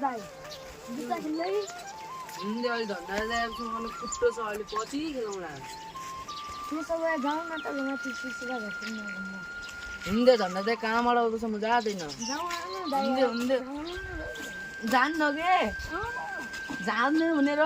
दाइ जुत्ता खेल्दै हिँड्दै अलि धन्दा ल्याएपछि खुट्टो छ अलि पछि खेलौँला त्यसो भए जाउँ न त माथि सुसुरा भेट्नु हिँड्दै धन्दा चाहिँ कहाँबाट आउँदैछ म जाँदैन हिँड्दै जान्न के जान्दैन भनेर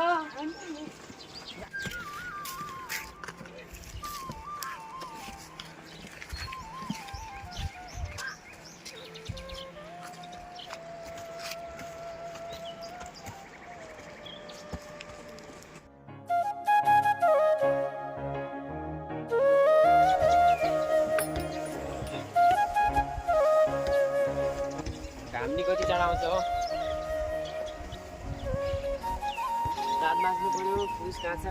घामले कति टाढा आउँछ हो दाँत मास्नु पर्यो पुलिस कहाँ छ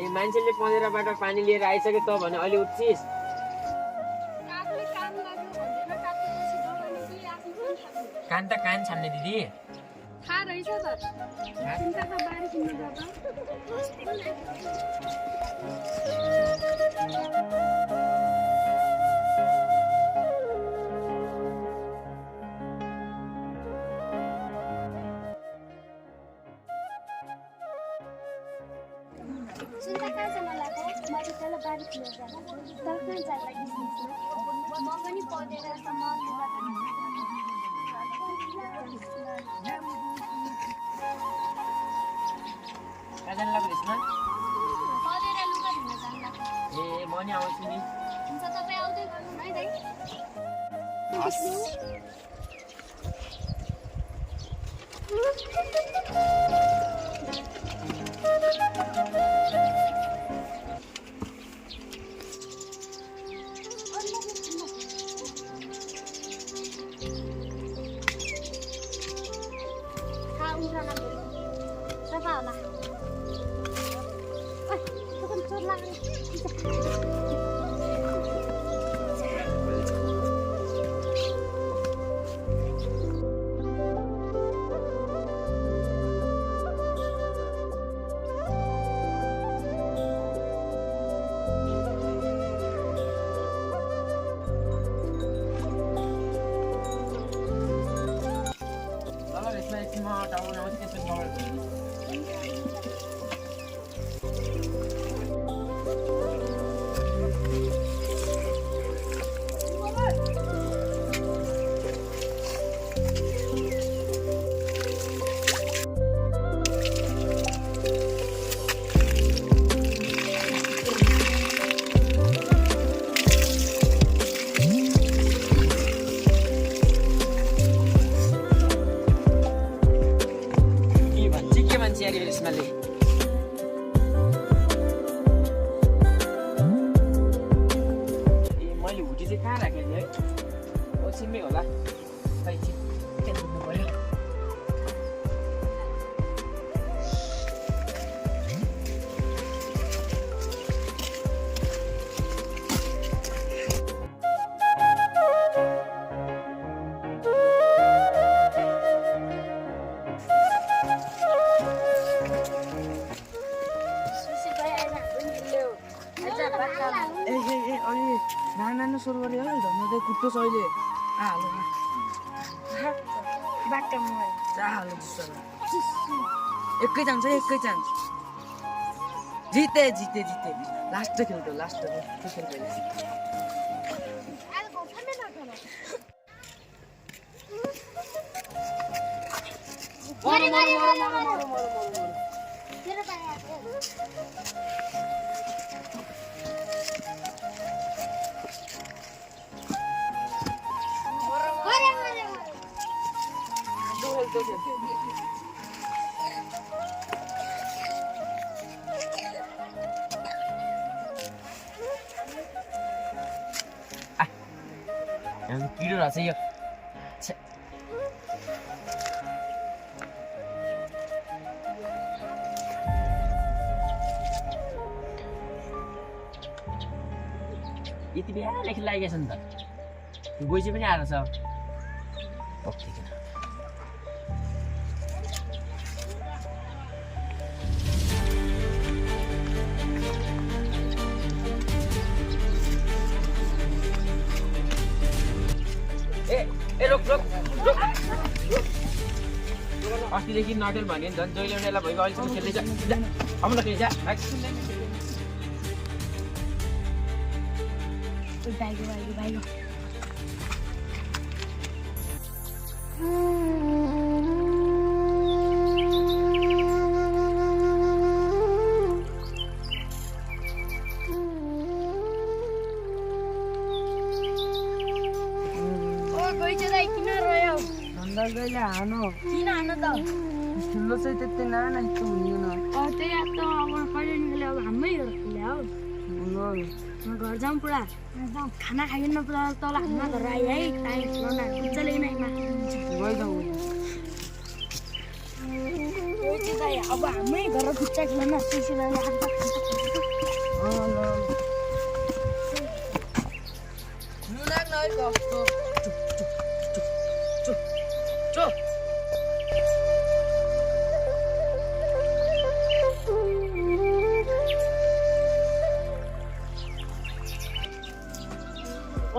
मान्छेले पँधेराबाट पानी लिएर आइसके त भने अलि उठ्छिस् कान त कान छान्ने दिदी थाहा रहेछ त चिन्ताको बारी किन्न जाँदा सुन्दा कहाँ जान लाग्यो मैले तल बारी किन्न जाँदा तल कहाँ जाँदा म पनि पढेर सम्म कहाँ जानु लाग्यो यसमा पढेर लुगा धुन जान लाग्यो ए म नि आउँछु नि हुन्छ तपाईँ आउँदै गर्नु है दाइ सफा होला चोर लाग्यो यसमा टाउन आउँछ त्यसपछि खबर यसमाले मैले हुटी चाहिँ कहाँ राखेँ नि है पछिमै होला खै चिन्नु पर्यो नाना सुरु गऱ्यो है धन्दा कुट्टो छ अहिले हालो बाटोमा हालो एकै चान्स है एकै चान्स जिते जिते जिते लास्ट खेल्थ्यो लास्ट खेल किरो रहेछ यो छे। यति बिहा लेख्न लागेको छ नि त गोइचे पनि आएर छ पक्किन ए रोक रोक रोक अस्तिदेखि नटेल भन्यो नि झन् जहिले उनीहरूलाई भइगयो अहिलेसम्म खेल्दैछ आउन खेल्छ बाहिर गइले हानो किन हान त ठुलो चाहिँ त्यति नाना यस्तो हुँदैन त्यही याद त अब कहिले निस्कले अब हाम्रै घर खुल्या हो घर जाउँ पुरा खाना खाइकन पुरा तल हाम्रा घर आइ है टाइम खाना मजाले नै गइजाउँ अब हाम्रै घर खुच्चा खेल्न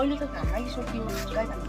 अहिले त घाम लागिसक्यो कहाँ जानु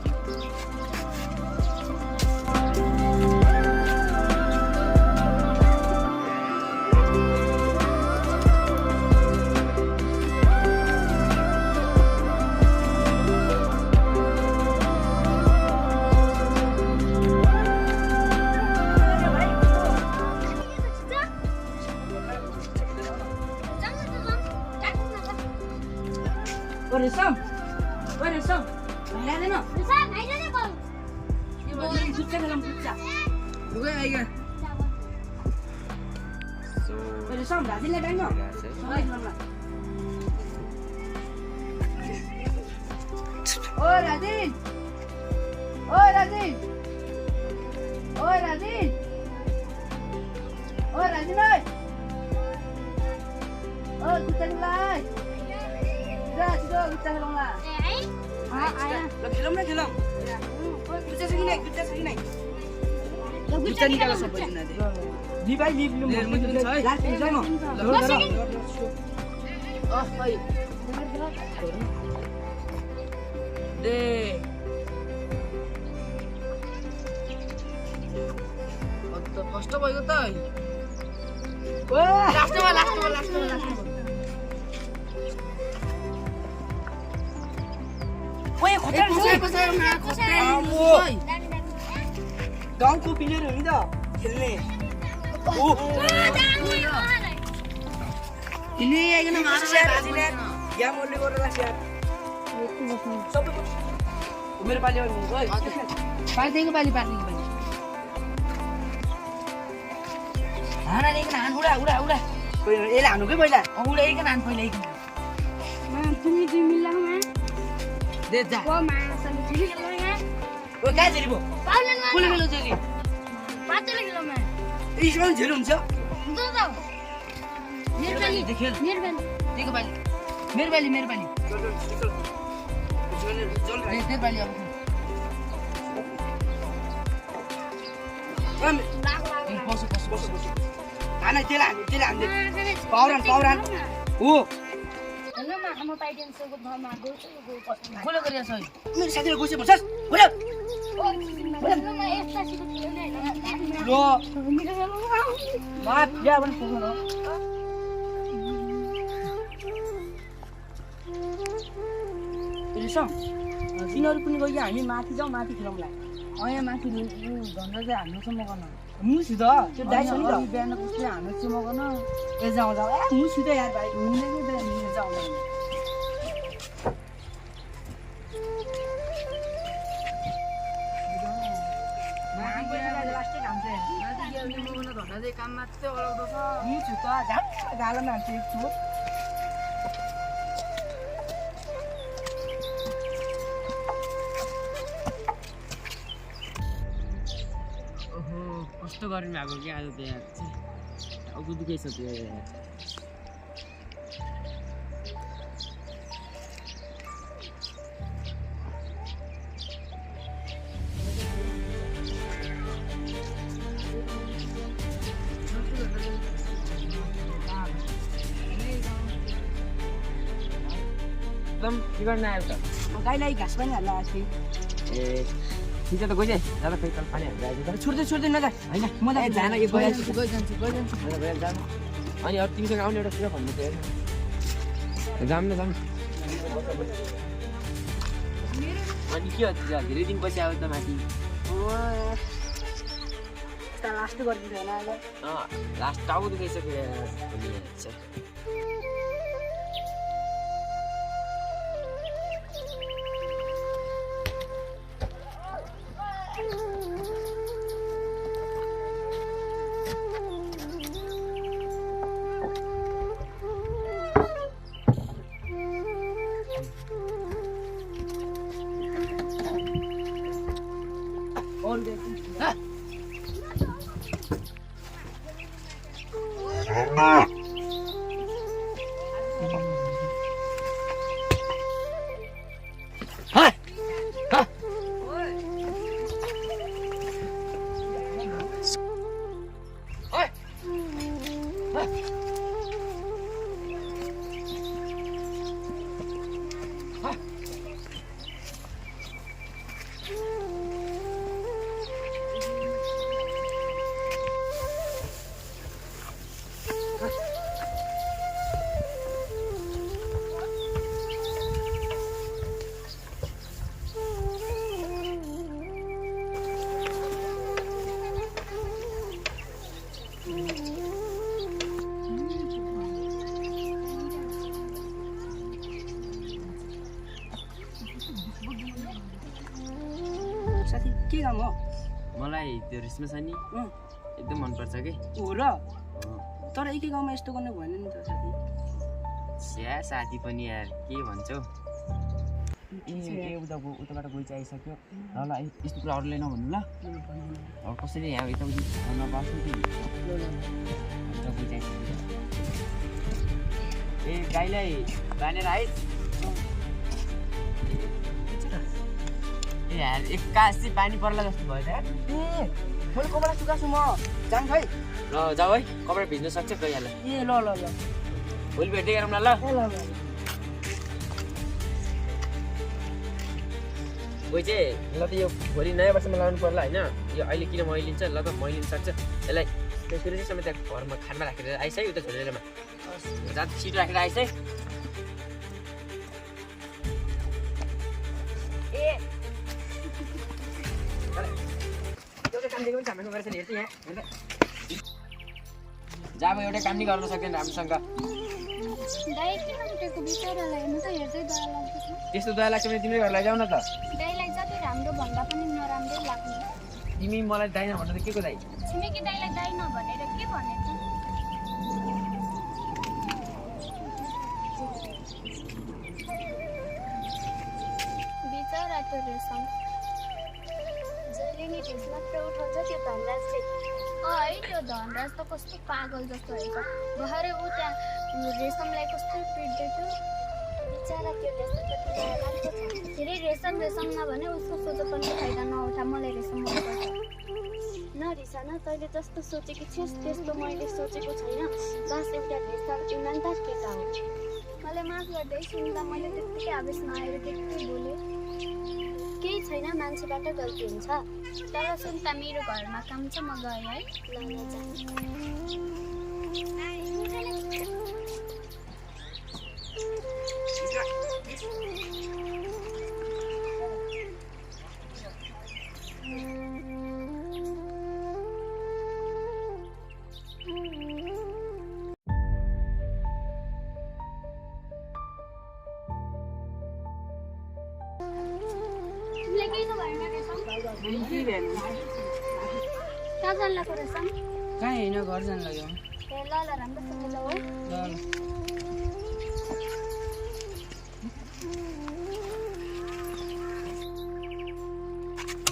कष्ट भयो त गाउँको प्लेयर हो नि त खेल्ने मेरो पालि पालिदेखि पालि हाना देखि हान उडा उडा उडा यसले हानुकै पहिला उडाइकन हान पहिला तिमी दुई मिल्ला दे जा ओ मासले खेली खेल्नु यहाँ ओ कहाँ झेली भो पाउलेन कुले खेल्नु झेली पाँचले खेल्नु मा इस्मान झेल हुन्छ हुन्छ त निर्बाली देखेल निर्बाली देखो बाली मेरो बाली तेरो बाली अब बस हाना तेल हान्दै पाउरान हो हेलो मा म पाइदिन्छु घरमा गउँछु खोले गरिया छ मेरो साथीले गोसे भन्छस् खोले हेलो मा यस्ता सिको खेल्ने हैन लो मेरो मा या पनि पुग्नु हो रिसम तिनीहरु पनि गयो हामी माथि जाउँ माथि खेलौँला यहाँ माथि धन्दा चाहिँ हान्नुसम्म गर्न मुसु त त्यो दाइ छ नि त बिहान कसले हान्नुसम्म गर्न ए जाउँ ए मुसु त यार भाइ हुँदैन नि त जाउँ काम मात्रै अलाउँदो छ मुसु त झाप गालामा हाल्छु एकछु कस्तो गर्मी भएको कि आज त यार टाउको दुखैछ त्यो यार एकदम के गर्न आयो त गाईलाई घाँस पनि हाल्न आएको थिएँ ए ठिक छ त गइजाइ जाँदा फेरि कल पानी हालेर आइज छोड्दै नजा होइन म त जान के गइहाल्छु जानु अनि अरू तिमीसँग आउने एउटा कुरा भन्नु थियो जाम न अनि के हो धेरै दिनपछि आयो त माथि लास्ट गरिदिन्छ होला अहिले लास्ट टाउको दुखाइसक्यो साथी के काम हो मलाई त्यो रेसमा छ नि एकदम मनपर्छ कि हो र तर एकै गाउँमा यस्तो गर्नु भएन नि त साथी स्या साथी पनि यार के भन्छौ उताबाट गइ चाहिँ आइसक्यो ल यस्तो कुरा अरूलाई नभन्नु ल अब कसरी यहाँ यताउति नबस्नु कि गइ चाहिँ ए गाईलाई बानेर आइस ए यार एक्कासी पानी पर्ला जस्तो भयो त यार ए मैले कपडा सुकाछु म जान्छ है ल जाऊ है कपडा भिज्न सक्छ गइहाल ए ल भोलि भेट्दै गरौँ न ल गइ चाहिँ ल त यो भोलि नयाँ वर्षमा लगाउनु पर्ला होइन यो अहिले किन मैलिन्छ ल त मैलिन सक्छ यसलाई त्यसरी चाहिँ समेत घरमा खानमा राखेर आइस है उता छोडेरमा जहाँ सिट राखेर आइस है ए एउटा काम दिएको पनि सामानको गरेछ नि हेर्छु यहाँ जब एउटा काम नि गर्न सक्दैन राम्रोसँग दाइ किन उठेको बिचरालाई हेर्नु त हेर्दै दया लाग्छ त्यस्तो दया लाग्छ भने तिमीले घर लैजाऊ न त दाइलाई जति राम्रो भन्दा पनि नराम्रै लाग्ने तिमी मलाई दाइ नभन्न त के को दाइ छिमेकी दाइलाई दाइ नभनेर के भने त बिचरा त्यो रेशम जहिले नि ढेस मात्र उठाउँछ त्यो धनराजले है त्यो धनराज त कस्तो पागल जस्तो रहेछ भरे ऊ त्यहाँ रेशमलाई कस्तो पिट्दै थियो बिचरा त्यो रेशमप्रति दया लाग्छ धेरै रेशम नभने उसको सोचो पनि फाइदा नउठा मलाई रेशम मनपर्छ नरिसा न तैँले जस्तो सोचेकी थिइस् त्यस्तो मैले सोचेको छैन बस एउटा रेशम इमान्दार केटा हो मलाई माफ गर्दै सुन्दा मैले त्यत्तिकै आवेशमा आएर त्यत्तिकै बोलेँ केही छैन मान्छेबाट गल्ती हुन्छ तर सुन्दा मेरो घरमा काम छ म गएँ है ल कहाँ जान लाग्यो रेशम कहाँ होइन घर जान लाग्यो ए ल राम्रोसँग जाऊ है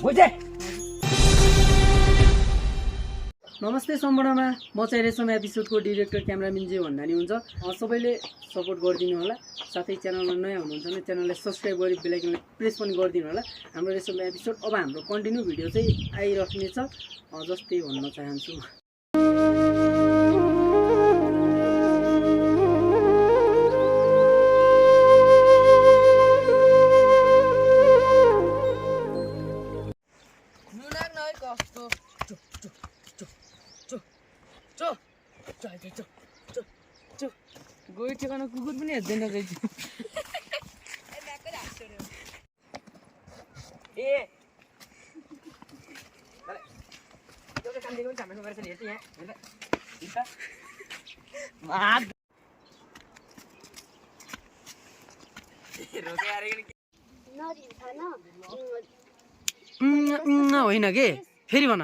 बुझे नमस्ते सम्पूर्णमा म चाहिँ रेसम एपिसोडको डिरेक्टर क्यामेराम्यान जे भन्दा नि हुन्छ सबैले सपोर्ट गरिदिनु होला साथै च्यानलमा नयाँ हुनुहुन्छ भने च्यानललाई सब्स्क्राइब गरी बेल आइकनलाई प्रेस पनि गरिदिनु होला हाम्रो रेसम एपिसोड अब हाम्रो कन्टिन्यू भिडियो चाहिँ आइराख्नेछ जस्तै भन्न चाहन्छु गयो ठेगाना कुकुर पनि हेर्दैन रहेछ ए एउटा काम दिएको पनि हाम्रो गरेछ नि हेर्छ यहाँ हेर्दा नरिन्छ न होइन के फेरि भन